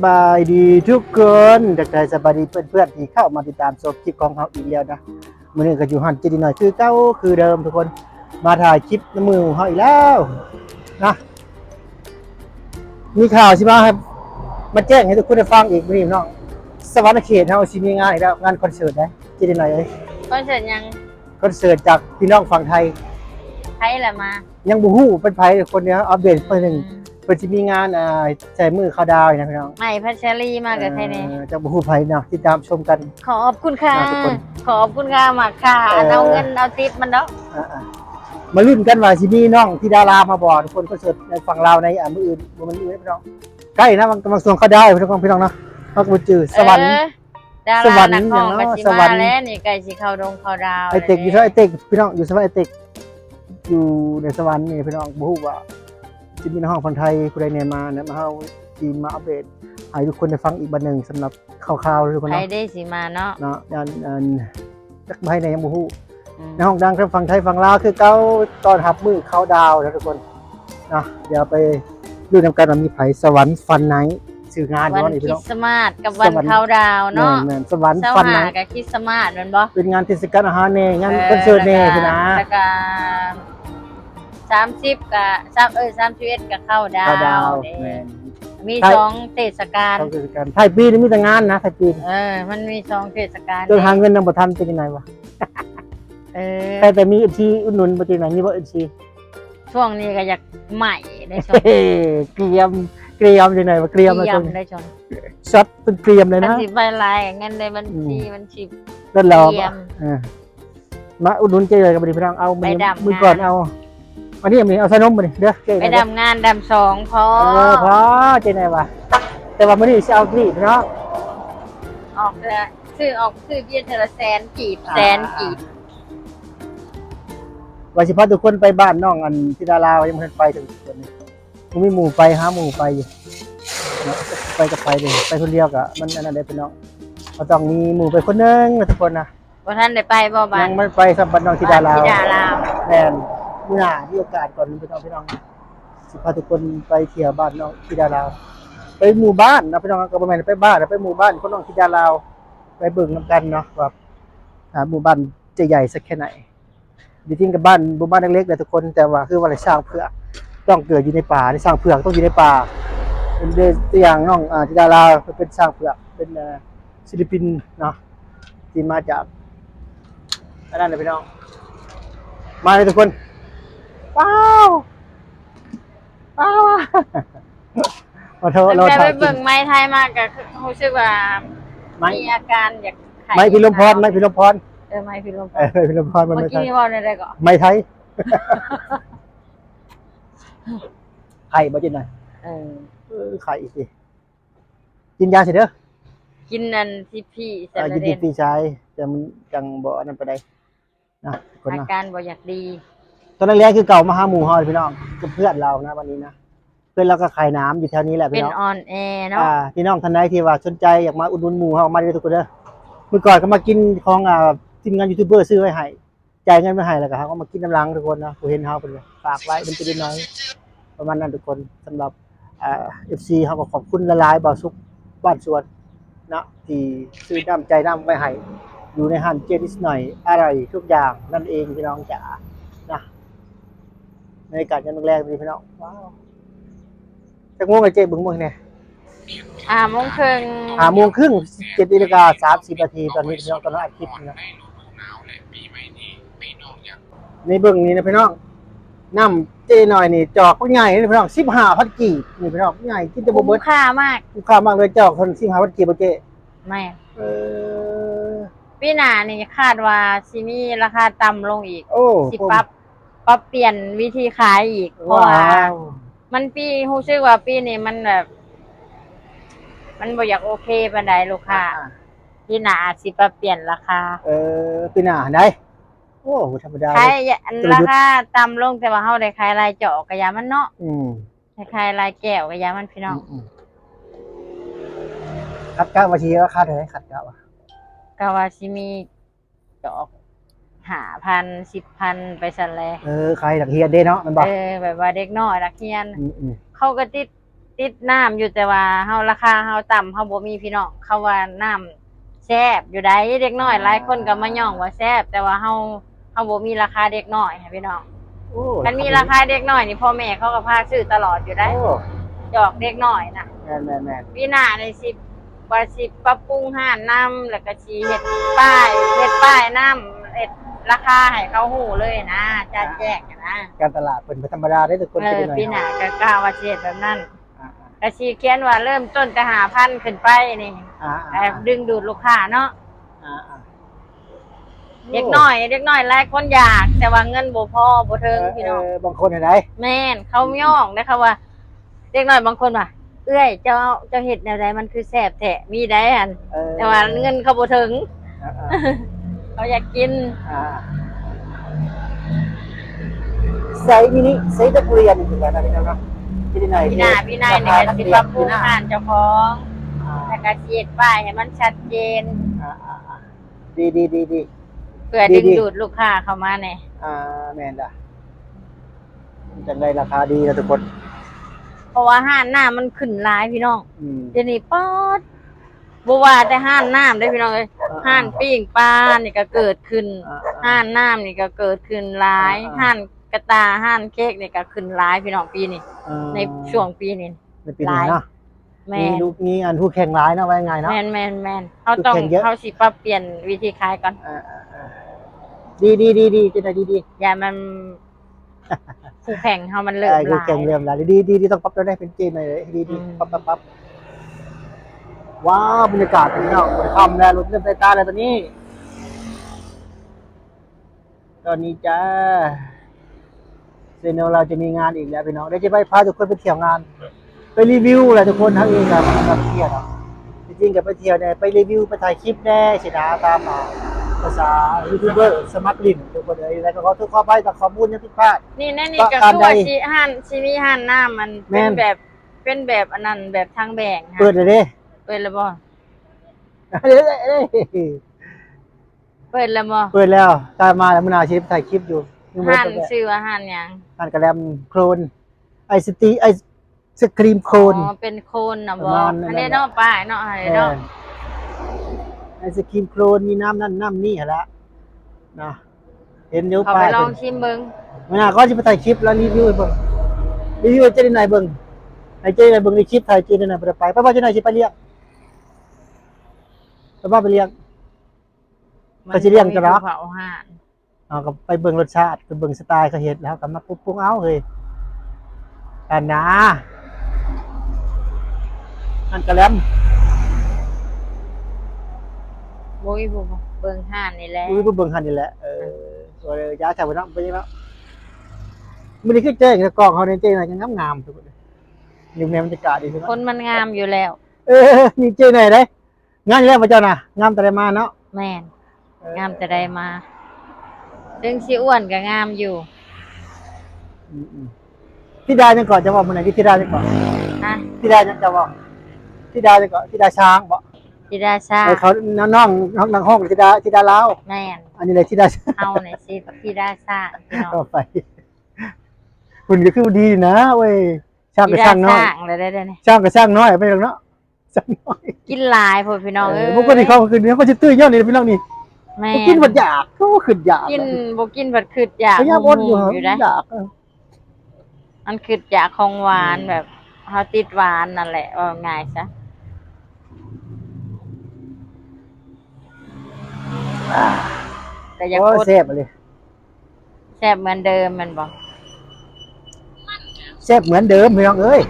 บายดีทุกคนเด็กใจสบายดีเพื่อนๆที่เข้ามาติดตามชมคลิปของเขาอีกแล้วนะมื้อนี้ก็อยู่หันจิดีหน่อยคือเก่าคือเดิมทุกคนมาถ่ายคลิปน้ำมือของเขาอีกแล้วนะมีข่าวใช่ไหมครับมาแจ้งให้ทุกคนได้ฟังอีกมื้อนี้น้องสวรรค์เขตเฮาสิมีงานอีกแล้วงานคอนเสิร์ตนะจิดีหน่อยเอ้ย คอนเสิร์ตยังคอนเสิร์ตจากพี่น้องฝั่งไทยไทยแหละมา ยังบ่ฮู้เป็นไผคนเนี้ยอัปเดตเพิ่นหนึงเพิ่นสิมีงานใส่มือเขาดาวนะพี่น้อง ใหม่พัชรีมากับใครเนี่ย จากบุหูไผ่เนาะติดตามชมกัน ขอบคุณค่ะ ทุกคน ขอบคุณค่ะมากค่ะเอาเงินเอาทิปมันเนาะ มาลุ้นกันว่าสิมีน้องที่ดารามาบอกทุกคนคอนเสิร์ตในฝั่งลาวในมืออื่นบ่มันอื่นพี่น้องใกล้นะมันกำลังส่งเขาดาวพี่น้องเขาก็บ่จื้อสวรรค์ ดา สวร ราร ค์ นักร้อง อย่างเนาะ กับสิ สวร มาร ค์ แล้วนี่ไก่สิเข้าดงเข้าดาว ไอเต็กอยู่ซะไอเต็กพี่น้องอยู่ซะไอเต็กอยู่ในสวรรค์นี่พี่น้องบ่ฮู้ว่าสิมีน้องฝั่งไทยผู้ใดแน่มาเนี่ยมาเฮาทีมมาอัปเดตให้ทุกคนได้ฟังอีกบัดนึงสำหรับข่าวๆทุกคน ใคร เนาะ ได้สิมาเนาะ เนาะอันจักใบในยังบ่ฮู้ อืม ในห้องดังทั้งฝั่งไทยฝั่งลาวคือเก้าตอนหับมือเขาดาวนะทุกคนนะเดี๋ยวไปดูนำกันว่ามีไผสวรรค์ฟันไนท์ชื่องาน วัน เนาะนี่ ค พี่ ริ น้อง สต์มาสกับวัน สวรรค์ เข้าดาวเนาะ แม่นสวรรค์ เช้า ฟันไน หา ท์ กับคริสต์มาสแมันบ่ เป็นงานเทศกาลอาหารเน่งานคอนเสิร์ตเน่พี่นะ แล้วก็30กับ31กับเข้าดา เขาดาว ว แม่น มี ใช่ 2เทศกาล เขาเทศกาลไทยปีนี่มีแต่งานนะไทยปีน มันมี2เทศกาล จนหาเงินนำบ่ทันเป็นยังไงวะ แต่มี FC อุดหนุนบ่จริงไหนมีบ่ FC ช่วงนี้ก็อยากใหม่ได้ช เฮ้ เกรียมจังได๋ว่าเกรียม เยี่ย จั ม ง ได้ชน ช็อตเป็นเกรียมเลย อัน นะ สิไปลายเงินในบัญชีมันชิบ นั่นเรา เกรียม มาอุดหนุนเจเลยกับพี่น้องเอา ไปดำ มือก่อนเอาวันนี้เอาใส่นมมาดิเด้อเจ๊ ไปดำงานดำสองพอ พอเจ๊ไหนวะแต่ว่ามื้อนี้สิเอากรีดพี่น้อง ออกเลยซื้อเบียร์เทอละแสนกีบแสนกีบ ว่าสิพาทุกคนไปบ้านน้องอันที่ดารายังบ่ทันไปถึงคนนี้บ่มีหมู่ไปหาหมู่ไปอยู่ไปก็ไปเลยไปคนเดียวก็มันอันนั้นได้พี่น้องก็ต้องมีหมู่ไปคนนึงนะทุกคนนะ ว่าท่านได้ไปบ่บ้า ยั น งไม่ไปสัมบันน้องที่ดารา ที่ดารา แม่นมื้อหน้ามีโอกาสก่อนพี่น้องสิพาทุกคนไปเที่ยวบ้านน้องที่ดาราไปหมู่บ้านนะพี่น้องก็บ่แม่นไปบ้านไปหมู่บ้านคนน้องที่ดาราไปเบิ่งนํกันเนาะว่าหมู่บ้านจะใหญ่สักแค่ไหนจริงๆกับบ้านหมู่บ้านเล็กๆนะทุกคนแต่ว่าคือว่าได้สร้างเผือกต้องเกิดอยู่ในป่าได้สร้างเผือกต้องอยู่ในป่าเป็นตัวอย่างน้องที่ดาราเป็นสร้างเผือกเป็นศิลปินเนาะที่มาจากอันนั้นนะพี่น้องมาเลยทุกคนว้าวมาเถอะเรา แต่ไป ถ่ายกิ เบิ่ น งไม้ไทยมากก็รู้สึกว่า ไม้ มีอาการอยากไข้ ไม้พิรมพรไม้พิรมพร ไม้พิรมพ เอ ร อพิรมพรมัน เมื่อ ไม่ กี้ ใช่ นี่ว่าได้ก่อน ไม้ไทยไข่บ่จินหน่อยไข่อีกสิกินยาเสร็จเด้อ กินนั่นที่พี่เส กิน เด่ ที่ น พี่ชายแต่มันจังบ่อันนั้นไปได้นะคน อา นะ การบ่อยากดี ตอนแรกๆคือเก่ามาหาหมู่เฮาพี่น้องกับเพื่อนเรานะวันนี้นะเพื่อนเราก็ขายน้ำอยู่แถวนี้แหละ เป็ พี่ น น้อง ออนแอร์เนาะ พี่น้องท่านใดที่ว่าสนใจอยากมาอุดหนุนหมู่เฮามาได้ทุกคนเด้อเมื่อก่อนก็มากินของทีมงานยูทูบเบอร์ซื้อไว้ให้จ่ายเงินมาให้แล้วก็เฮาก็มากินน้ำลังทุกคนนะผู้เห็นเฮาเพิ่นก็ฝากไว้มันจะได้น้อยประมาณนั้นทุกคนสำหรับFC เฮาก็ขอบคุณหลายๆบ่าวสุขบ้านสวนนะที่ซื้อน้ำใจน้ำไว้ให้อยู่ในห้างเจนิสหน่อยอร่อยทุกอย่างนั่นเองพี่น้องจ๋านะในการยันแรกๆนี่พี่น้องว้าวจักโมงไอ้เจ๊เบิ่งมื้อนี่ 5 โมงครึ่ง 5 โมงครึ่ง 7:30 นาทีตอนนี้พี่น้องกำลังอัดคลิปนะในเบิ่งนี้นะพี่น้องน้ำเจหน่อยนี่จอกใหญ่นี่พี่น้อง15,000กีบนี่พี่น้องใหญ่กินจะบ่ คุ้ เบิด มค่ามาก คุ้มค่ามากเลยจอกคน15,000กีบบ่เจ๊ แม่ เออ ปีหน้านี่คาดว่าสิมีราคาต่ำลงอีก โอ้ สิปรับเปลี่ยนวิธีขายอีกเพราะ ว้า ว่าว มันรู้สึกว่าปีนี้มันแบบ มันบ่อยากโอเคปานใดลูกค้าปีหน้าอาจสิปรับเปลี่ยนราคา ปีหน้าได้โอ้ธรรมดา ขาย เลย ราคาต่ำลงแต่ว่าเฮาได้ขายรายเจาะก็อย่ามันเนาะ อืม ได้ขายรายแก้วก็อย่ามันพี่น้อง คัดกะว่าสิราคาเท่าไหร่คัดกะว่า ก็ว่าสิมีดอก5,000 10,000ไปซั่นแหละ ขายดักเฮียนเด้เนาะมันบ่ แบบว่าเด็กน้อยนักเรียน อืม เขาก็ติด ติดน้ำอยู่แต่ว่าเฮาราคาเฮาต่ำเฮาบ่มีพี่น้องเขาว่าน้ำแซ่บอยู่ได้เด็กน้อยหลายคนก็มาย่องว่าแซ่บแต่ว่าเฮาบ่มีราคาเด็กน้อยค่ะพี่น้อง โอ้ มันมีราคาเด็กน้อยนี่พ่อแม่เขาก็พาซื้อตลอดอยู่ได้ โอ้ ดอกเด็กน้อยนะ แม่น พี่หน้าในสิบว่าสิปรับปรุงห้านน้ำแล้วก็สิเฮ็ดป้ายน้ำเฮ็ดราคาให้เขาฮู้เลยนะจะแจ้งนะ การตลาดเป็นธรรมดาได้ทุกคน พี่ พี่ หน้าก็กล้าว่าสิเฮ็ดแบบนั้น อ่า ก็สิเขียนว่าเริ่มต้นแต่5,000ขึ้นไปนี่ ดึงดูดลูกค้าเนาะเด็กน้อยหลายคนอยาก แต่ว่าเงินบ่พอบ่ถึงพี่น้อง บางคนอะไร แม่นเขาย่องนะคะว่า เด็กน้อยบางคนว่าเอ้ยเจ้าเฮ็ดแนวใดมันคือแซ่บแท้มีได้อันแต่ว่าเงินเขาบ่ถึงเขาอยากกิน ไซมินิไซนักเรียนอยู่แล้วนะพี่น้องเนาะที่ไหน พี่นายนี่ก็สิปรับปรุงร้านเจ้าของแล้วก็สิเฮ็ดป้ายให้มันชัดเจน ดี เพื่อดึงดูดลูกค้าเข้ามาแน่ แม่นจ้ะจังได้ราคาดีนะทุกคน เพราะว่าห้านน้ำมันขึ้นหลายพี่น้องเดี๋ยวนี้ป๊อดบ่ว่าแต่ห้านน้ำได้พี่น้องเอ้ยห้านปิ้งปลานี่ก็เกิดขึ้นห้านน้ำนี่ก็เกิดขึ้นหลายห้านกระตาห้านเค้กนี่ก็ขึ้นหลายพี่น้องปีนี้ในช่วงปีนี้ ในปีนี้เนาะ แม่ มีลูกมีอันผู้แข่งร้ายนะไว้ไงเนาะ แม่นเขาต้องเขาสิปรับเปลี่ยนวิธีขายก่อน ดีจะได้ดี อย่ามันคู่แข่งเขามันเริ่มห ผู้ ลาย แข่งเริ่มแล้วดีต้องปรับได้เป็นเกณฑ์หน่อยเลยดีปั๊บว้าวบรรยากาศดีเนาะค่ำแล้วรถเริ่มใต้ตาแล้วตอนนี้จ้าเซนเราจะมีงานอีกแล้วพี่น้องเดี๋ยวจะไปพาทุกคนไปเที่ยวงานไปรีวิวอะไรทุกคนทั้งเองกับเที่ยวจริงๆกับไปเที่ยวเนี่ยไปรีวิวไปถ่ายคลิปแน่สินะตามภาษายูทูบเบอร์สมัครลินทุกคนเลยแล้วก็ขอทุกข้อไปต่อข้อมูลยังผิดพลาด นี่ก็คือว่าชีมีห้านน้ำมันเป็นแบบอันนั้นแบบทางแบ่งค่ะ เปิดเลยดิ เปิดแล้วบ่ เปิดแล้วตามมาแล้วมันอาชีพถ่ายคลิปอยู่ ห้านชื่อว่าห้านหยัง ห้านกระแลมโครนไอศครีมโครน อ๋อเป็นโคนน่ะบ่อันนี้เนาะป้ายเนาะอะไรเนาะ ไอศครีมโครนมีน้ำนั่นน้ำนี่ละนะเห็นอยู่ เขา ป้า ไป ย ลองชิมเบิ่ง มันก็จะไปถ่ายคลิปแล้วรีวิวให้เบิ่งรีวิวจะได้ไหนเบิ่งไอ้เจ๊ไหนเบิ่งในคลิปถ่ายเจ๊ได้ไหนไปป้าว่าจะไหนสิไปเรียกไปเรียก ก็สิเลี้ยงจะรัก เผาห้าน เอาก็ไปเบิ่งรสชาติไปเบิ่งสไตล์เขาเฮ็ดแล้วก็มาปรุงเอาเฮ้ยกันนะอันกระแลม บ่มีผู้เบิ่งห้านนี่แหละ อุ้ยเบิ่งหันนี่แหละตัวเลยยาแถวนั้นไปแล้วมื้อนี้คือเจ๊กับกล้องเขาเนี่ยเจ๊น่ะยังงามๆทุกคนอยู่ในบรรยากาศดีใช่มั้ย คนมันงามอยู่แล้ว นี่เจ๊ไหนได้งานแล้วพระเจ้าน่ะงามแต่ได้มาเนาะ แม่นงามแต่ใดมาถึงสิอ้วนก็งามอยู่ ที่ดาจังก่อนจะว่ามื้อไหนที่ดาจังก่อน นะ ที่ดาจังจะว่าที่ดาจังก่อนที่ดาช้างบ่ ธิดาชา เขาน้องนางห้องที่ดาลาว แม่น อันนี้เลยที่ดา เฮานี่สิธิดาชาพี่น้อง ต่อไปคุณก็คือดีนะเว้ยช่าง ธิ ก็ ดา ช่างน้อย ชาเลยได้นี่ ช่างก็ช่างน้อยไปหรอกเนาะช่างน้อย กินหลายพุ่นพี่น้องเอ้ย พวกคนที่เขาคือเนื้อเขาจะตื้อยอดนี่พี่น้องนี่ แม่ กินบัดอยากเขาขึ้นอยาก กินบ่กินบัดคืดอยาก พยายามอดอยู่ อยู่ได้ อยาก มันคืดอยากของหวานแบบเฮาติดหวานนั่นแหละว่าง่ายซะแต่อยาก โอ้ กด แซ่บเลย แซ่บเหมือนเดิมแมันบ่ แซ่บเหมือนเดิมพี่น้องเอ้ย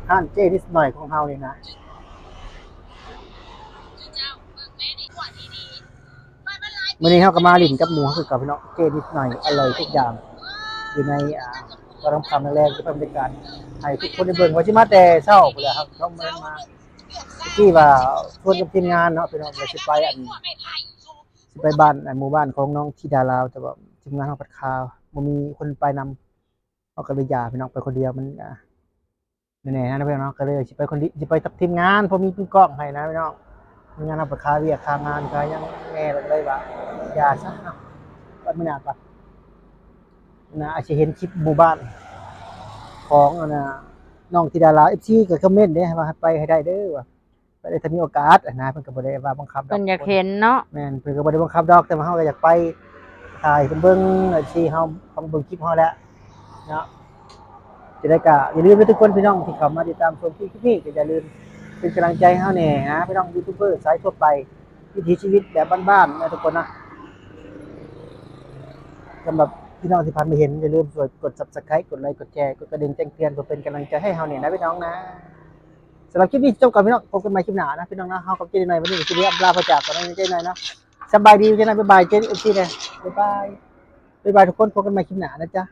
ห้านเจ้นิดหน่อยของเฮานี่นะมื้อนี้เฮาก็มาลิ้นกับหมูคือกับพี่น้องเจ้นิดหน่อยอร่อยทุกอย่างอยู่ในตอนค่ำแรกที่บรรยากาศให้ทุกคนได้เบิ่งว่าสิมาแต่เช้าพุ่นแหละครับเขามาที่ว่าชวนกับทีมงานเนาะพี่น้องว่าสิไปสิไปบ้านหมู่บ้านของน้องธิดาลาวแต่ว่าทีมงานเฮาปัดข่าวบ่มีคนไปนำเอาก็เลยอย่าพี่น้องไปคนเดียวมันแน่ๆนะพี่น้องก็เลยสิไปคนเดียวสิไปกับทีมงานเพราะมีพี่กล้องให้นะพี่น้องทีมงานเอาปัดข่าวเวียกค่างานก็ยังแน่เลยว่าอย่าซะก็ไม่น่าก่อนนะอาจจะเห็นคลิปหมู่บ้านของ น้องธิดาลาว FC ก็คอมเมนต์เด้ว่าไปให้ได้เด้อว่าไปได้ถ้ามีโอกาสนะเพิ่นก็บ่ได้ว่าบังคับดอก เพิ่นอยากเห็นเนาะ แม่นเพิ่นก็บ่ได้บังคับดอกแต่ว่าเฮาก็อยากไปถ่ายเพิ่นเบิ่งที่เฮาฟังเบิ่งคลิปเฮาแล้วเนาะจะได้ก็อย่าลืมทุกคนพี่น้องที่เข้ามาติดตามชมคลิปนี้ก็อย่าลืมเป็นกำลังใจให้เฮาแหน่นะพี่น้องยูทูบเบอร์สายทั่วไปวิถีชีวิตแบบบ้านๆนะทุกคนนะสำหรับพี่น้องที่ผ่านมาเห็นอย่าลืมกด Subscribe กดไลค์กดแชร์กดกระดิ่งแจ้งเตือนเพื่อเป็นกำลังใจให้เฮาเนี่ยนะพี่น้องนะสำหรับคลิปนี้จบก่อนพี่น้องพบกันใหม่คลิปหน้านะพี่น้องนะเฮากับเจนหน่อยวันนี้สิได้ลาพระจากกันนะเจนหน่อยเนาะสบายดีเจนหน่อยบ๊ายบายเจนเอฟซีเลยบ๊ายบายทุกคนพบกันใหม่คลิปหน้านะจ๊ะ